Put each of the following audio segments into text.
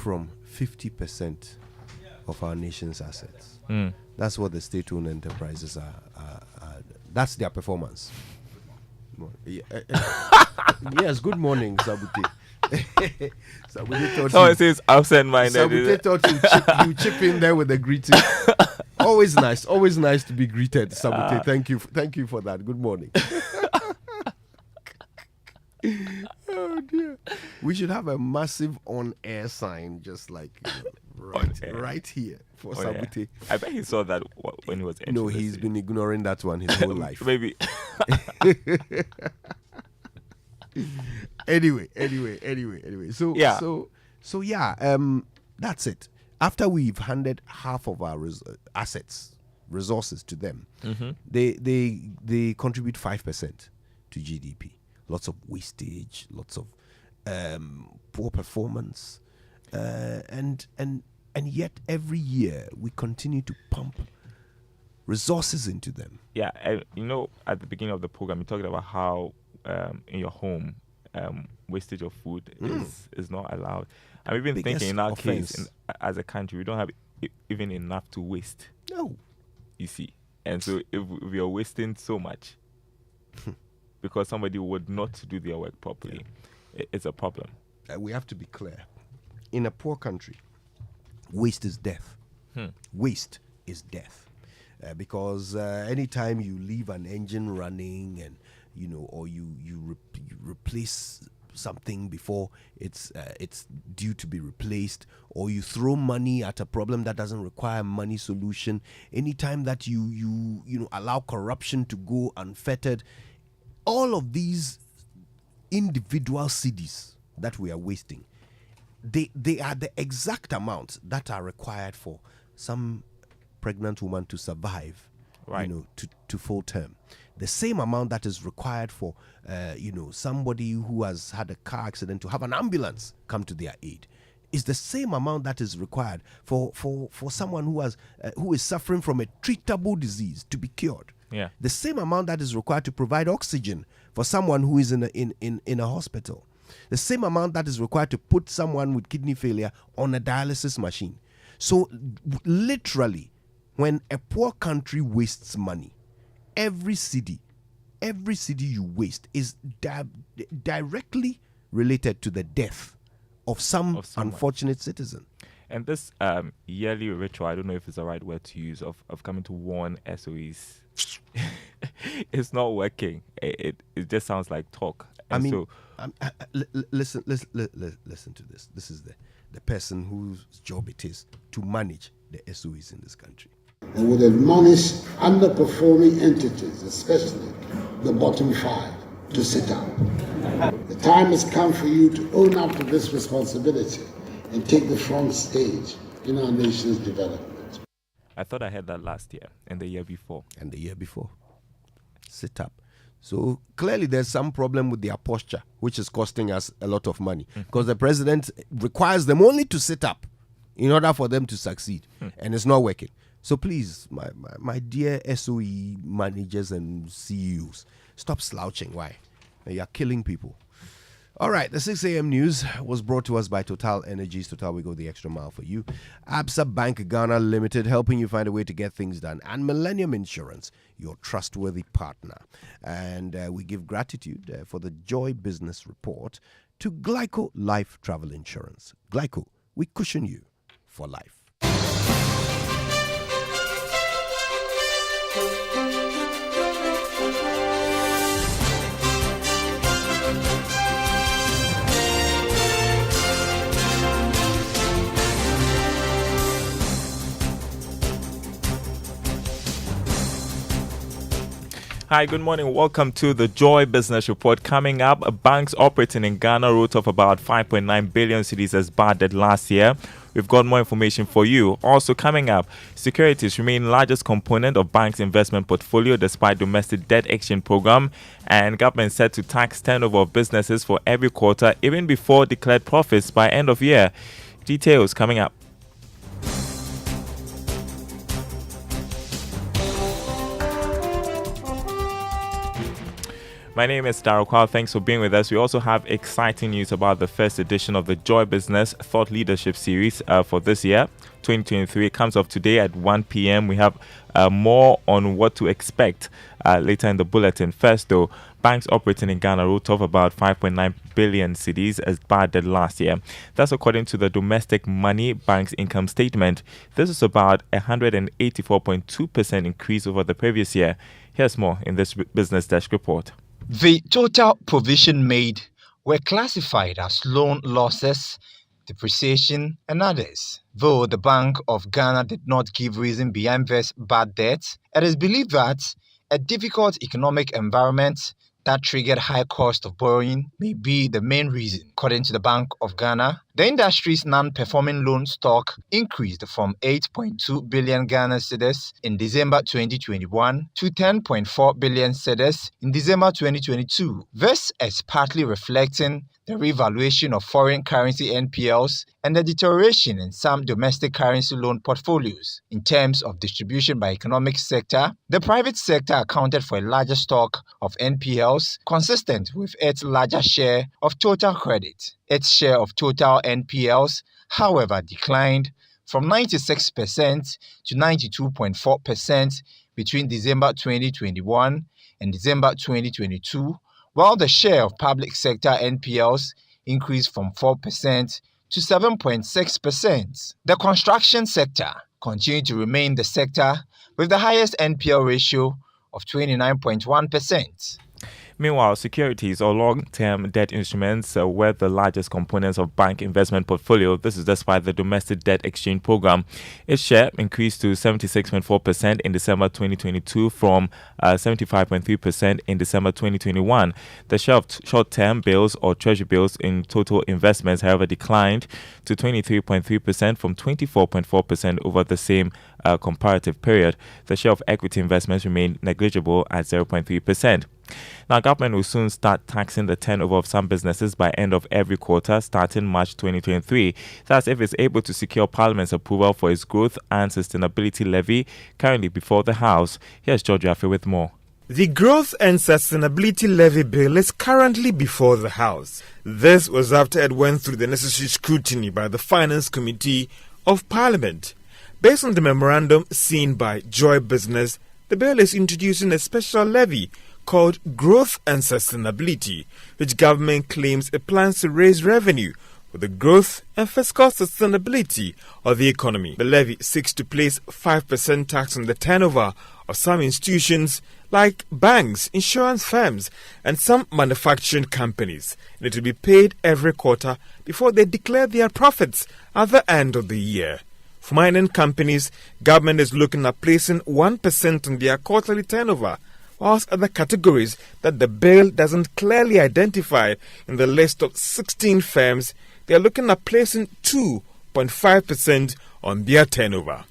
from 50% of our nation's assets. Mm. That's what the state-owned enterprises are. That's their performance. Yes, good morning, Sabute. Sabute thought Someone says absent-minded. Sabute thought you chip in there with the greeting. Always nice to be greeted, Sabute. Thank you for that. Good morning. Oh dear. We should have a massive on-air sign, just like right here for Sabute. I bet he saw that when he was entering. No, he's been ignoring that one his whole life. Maybe. Anyway. So that's it. After we've handed half of our resources to them, they contribute 5% to GDP. Lots of wastage, lots of poor performance, and yet every year we continue to pump resources into them. Yeah, at the beginning of the program, you talked about how in your home, wastage of food is not allowed. I'm even thinking in our case, as a country, we don't have even enough to waste. No. You see. And so if we are wasting so much because somebody would not do their work properly, it's a problem. We have to be clear. In a poor country, waste is death. Waste is death. Because anytime you leave an engine running and or you replace something before it's due to be replaced, or you throw money at a problem that doesn't require money solution, anytime that you allow corruption to go unfettered, all of these individual cedis that we are wasting, they are the exact amounts that are required for some pregnant woman to survive, right, to full term. The same amount that is required for, somebody who has had a car accident to have an ambulance come to their aid, is the same amount that is required for someone who is suffering from a treatable disease to be cured. Yeah. The same amount that is required to provide oxygen for someone who is in a hospital. The same amount that is required to put someone with kidney failure on a dialysis machine. So literally, when a poor country wastes money, every cedi you waste is directly related to the death of some unfortunate citizen. And this yearly ritual, I don't know if it's the right word to use, of coming to warn SOEs, it's not working. It just sounds like talk. And listen to this. This is the person whose job it is to manage the SOEs in this country. And would admonish underperforming entities, especially the bottom 5, to sit down. The time has come for you to own up to this responsibility and take the front stage in our nation's development. I thought I heard that last year and the year before. Sit up. So clearly there's some problem with their posture, which is costing us a lot of money, because the president requires them only to sit up in order for them to succeed, and it's not working. So please, my dear SOE managers and CEOs, stop slouching. Why? You are killing people. All right, the 6 a.m. news was brought to us by Total Energies. Total, we go the extra mile for you. Absa Bank Ghana Limited, helping you find a way to get things done. And Millennium Insurance, your trustworthy partner. And we give gratitude for the Joy Business Report to Glyco Life Travel Insurance. Glyco, we cushion you for life. Hi, good morning. Welcome to the Joy Business Report. Coming up, banks operating in Ghana wrote off about 5.9 billion cedis as bad last year. We've got more information for you. Also coming up, securities remain largest component of banks' investment portfolio despite domestic debt exchange program, and government set to tax turnover of businesses for every quarter, even before declared profits by end of year. Details coming up. My name is Daryl. Kwawu. Thanks for being with us. We also have exciting news about the first edition of the Joy Business Thought Leadership Series for this year, 2023. It comes up today at 1 p.m. We have more on what to expect later in the bulletin. First, though, banks operating in Ghana wrote off about 5.9 billion cedis as bad debt last year. That's according to the Domestic Money Bank's income statement. This is about 184.2% increase over the previous year. Here's more in this Business Desk report. The total provision made were classified as loan losses, depreciation, and others. Though the Bank of Ghana did not give reason behind this bad debt, it is believed that a difficult economic environment that triggered high cost of borrowing may be the main reason. According to the Bank of Ghana, the industry's non-performing loan stock increased from 8.2 billion Ghana cedis in December 2021 to 10.4 billion cedis in December 2022. This is partly reflecting the revaluation of foreign currency NPLs and the deterioration in some domestic currency loan portfolios. In terms of distribution by economic sector, the private sector accounted for a larger stock of NPLs consistent with its larger share of total credit. Its share of total NPLs, however, declined from 96% to 92.4% between December 2021 and December 2022, while the share of public sector NPLs increased from 4% to 7.6%. The construction sector continued to remain the sector with the highest NPL ratio of 29.1%. Meanwhile, securities or long-term debt instruments were the largest components of bank investment portfolio. This is despite the domestic debt exchange program. Its share increased to 76.4% in December 2022 from 75.3% in December 2021. The share of short-term bills or treasury bills in total investments, however, declined to 23.3% from 24.4% over the same comparative period. The share of equity investments remained negligible at 0.3%. Now, government will soon start taxing the turnover of some businesses by end of every quarter, starting March 2023. That's if it's able to secure Parliament's approval for its growth and sustainability levy currently before the House. Here's George Jaffe with more. The Growth and Sustainability Levy Bill is currently before the House. This was after it went through the necessary scrutiny by the Finance Committee of Parliament. Based on the memorandum seen by Joy Business, the bill is introducing a special levy called Growth and Sustainability, which government claims it plans to raise revenue for the growth and fiscal sustainability of the economy. The levy seeks to place 5% tax on the turnover of some institutions like banks, insurance firms, and some manufacturing companies. And it will be paid every quarter before they declare their profits at the end of the year. For mining companies, government is looking at placing 1% on their quarterly turnover, whilst other categories that the bill doesn't clearly identify in the list of 16 firms, they are looking at placing 2.5% on their turnover.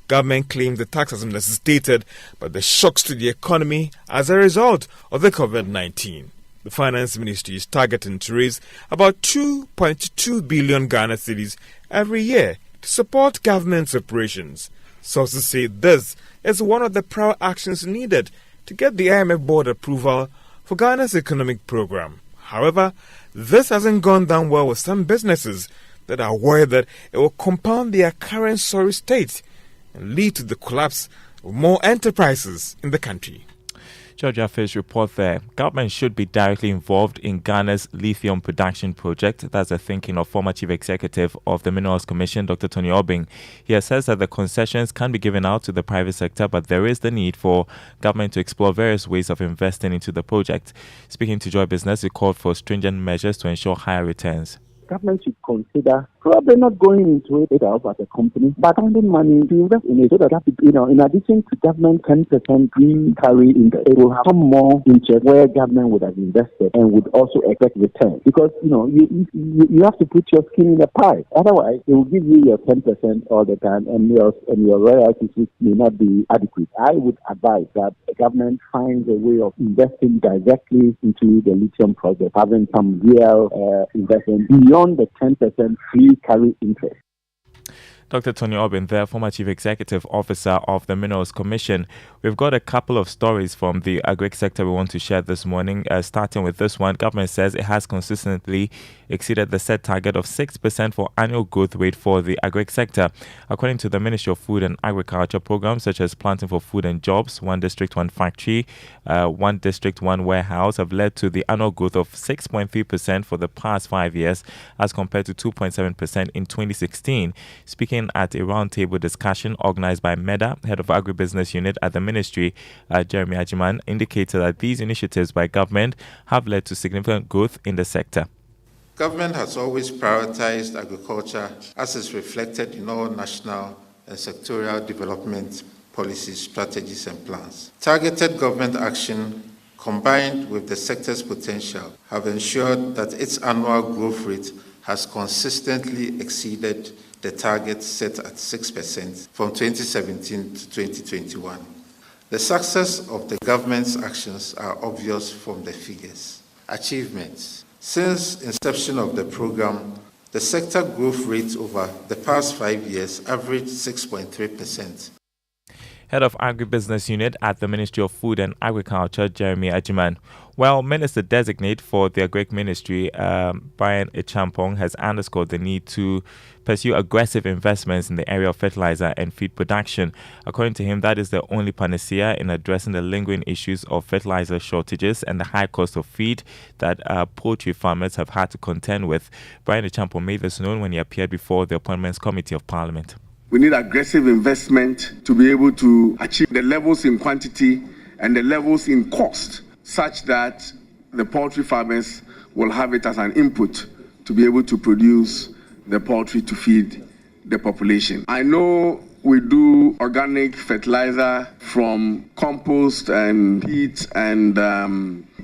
Government claims the tax has been necessitated by the shocks to the economy as a result of the COVID-19. The Finance Ministry is targeting to raise about 2.2 billion Ghana cedis every year to support government's operations. Sources say this is one of the prior actions needed to get the IMF board approval for Ghana's economic program. However, this hasn't gone down well with some businesses that are worried that it will compound their current sorry state and lead to the collapse of more enterprises in the country. George Jaffe's report there. Government should be directly involved in Ghana's lithium production project. That's the thinking of former Chief Executive of the Minerals Commission, Dr. Tony Obing. He has said that the concessions can be given out to the private sector, but there is the need for government to explore various ways of investing into the project. Speaking to Joy Business, he called for stringent measures to ensure higher returns. Government should consider probably not going into it itself as a company, but finding money to invest in it so that, in addition to government 10% green carry interest, it will have some more interest where government would have invested and would also expect return. Because, you have to put your skin in the pie. Otherwise, they will give you your 10% all the time and your royalties may not be adequate. I would advise that the government finds a way of investing directly into the lithium project, having some real investment beyond the 10% free carry interest. Dr. Tony Obin there, former Chief Executive Officer of the Minerals Commission. We've got a couple of stories from the agri sector we want to share this morning. Starting with this one, government says it has consistently exceeded the set target of 6% for annual growth rate for the agri sector. According to the Ministry of Food and Agriculture, programs such as Planting for Food and Jobs, One District, One Factory, One District, One Warehouse have led to the annual growth of 6.3% for the past 5 years as compared to 2.7% in 2016. Speaking at a roundtable discussion organized by MEDA, head of agribusiness unit at the ministry, Jeremy Ajiman, indicated that these initiatives by government have led to significant growth in the sector. Government has always prioritized agriculture as is reflected in all national and sectorial development policies, strategies and plans. Targeted government action combined with the sector's potential have ensured that its annual growth rate has consistently exceeded the target set at 6% from 2017 to 2021. The success of the government's actions are obvious from the figures. Achievements. Since inception of the program, the sector growth rate over the past 5 years averaged 6.3%. Head of Agribusiness Unit at the Ministry of Food and Agriculture, Jeremy Ajiman. Well, Minister Designate for the Agri Ministry, Brian Echampong, has underscored the need to pursue aggressive investments in the area of fertilizer and feed production. According to him, that is the only panacea in addressing the lingering issues of fertilizer shortages and the high cost of feed that poultry farmers have had to contend with. Brian Echampong made this known when he appeared before the Appointments Committee of Parliament. We need aggressive investment to be able to achieve the levels in quantity and the levels in cost such that the poultry farmers will have it as an input to be able to produce the poultry to feed the population. I know we do organic fertilizer from compost and peat and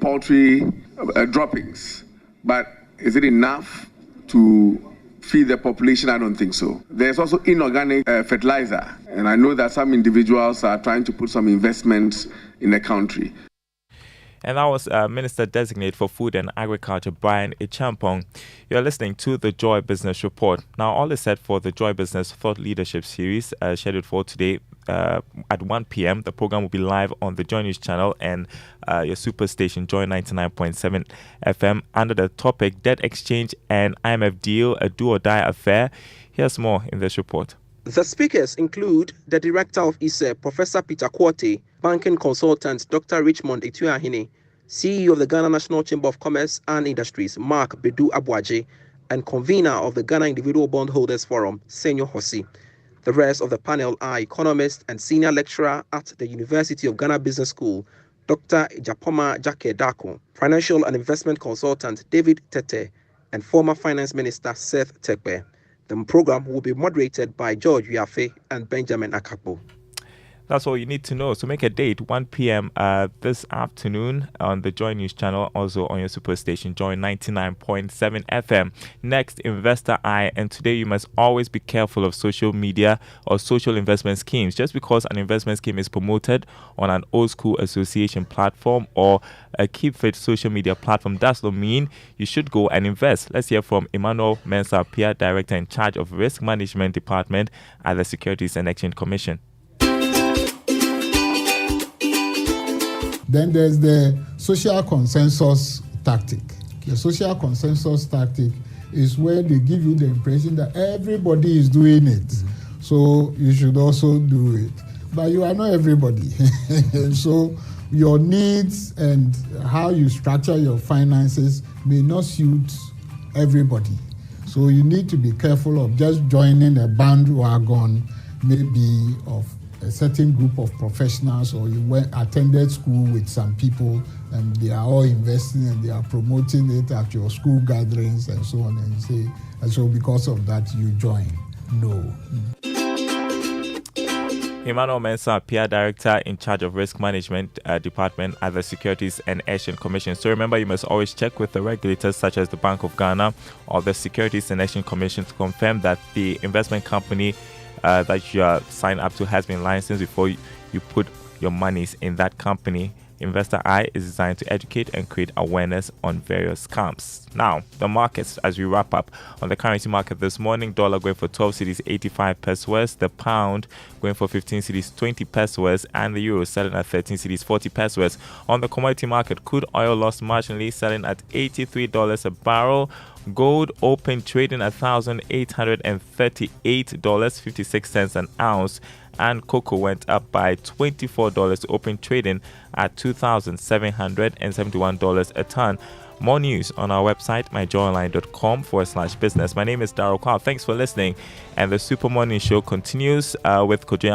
poultry droppings, but is it enough to feed the population? I don't think so. There's also inorganic fertilizer, and I know that some individuals are trying to put some investments in the country. And that was Minister Designate for Food and Agriculture, Brian Echampong. You're listening to the Joy Business Report. Now, all is set for the Joy Business Thought Leadership Series, scheduled for today at 1 p.m. The program will be live on the Joy News channel and your super station, Joy 99.7 FM, under the topic Debt Exchange and IMF Deal, a do-or-die affair. Here's more in this report. The speakers include the Director of ISE, Professor Peter Quartey, banking consultant Dr. Richmond Etuahine, CEO of the Ghana National Chamber of Commerce and Industries, Mark Bedu Abuaje, and convener of the Ghana Individual Bondholders Forum, Senyo Hosi. The rest of the panel are economist and senior lecturer at the University of Ghana Business School, Dr. Japoma Jake Dako, financial and investment consultant David Tete, and former finance minister Seth Tekpe. The program will be moderated by George Yafe and Benjamin Akapo. That's all you need to know. So make a date, 1 p.m. This afternoon on the Joy News channel, also on your superstation, Joy 99.7 FM. Next, Investor Eye. And today you must always be careful of social media or social investment schemes. Just because an investment scheme is promoted on an old school association platform or a Keep Fit social media platform does not mean you should go and invest. Let's hear from Emmanuel Mensah Pia, Director in charge of Risk Management Department at the Securities and Exchange Commission. Then there's the social consensus tactic. The social consensus tactic is where they give you the impression that everybody is doing it. So you should also do it. But you are not everybody. So your needs and how you structure your finances may not suit everybody. So you need to be careful of just joining a bandwagon, maybe of a certain group of professionals, or you attended school with some people and they are all investing and they are promoting it at your school gatherings and so on, and say, and so because of that you join. No. Emmanuel Mensah, PR Director in charge of Risk Management Department at the Securities and Exchange Commission. So remember, you must always check with the regulators such as the Bank of Ghana or the Securities and Exchange Commission to confirm that the investment company that you are signed up to has been licensed before you put your monies in that company. Investor Eye is designed to educate and create awareness on various scams. Now, the markets as we wrap up. On the currency market this morning, dollar going for 12 cedis 85 pesos, the pound going for 15 cedis 20 pesos, and the euro selling at 13 cedis 40 pesos. On the commodity market, crude oil lost marginally, selling at $83 a barrel. Gold opened trading at $1,838.56 an ounce, and cocoa went up by $24 to open trading at $2,771 a ton. More news on our website, myjoyonline.com/business. My name is Daryl. Kwawu. Thanks for listening. And the Super Morning Show continues with Kojo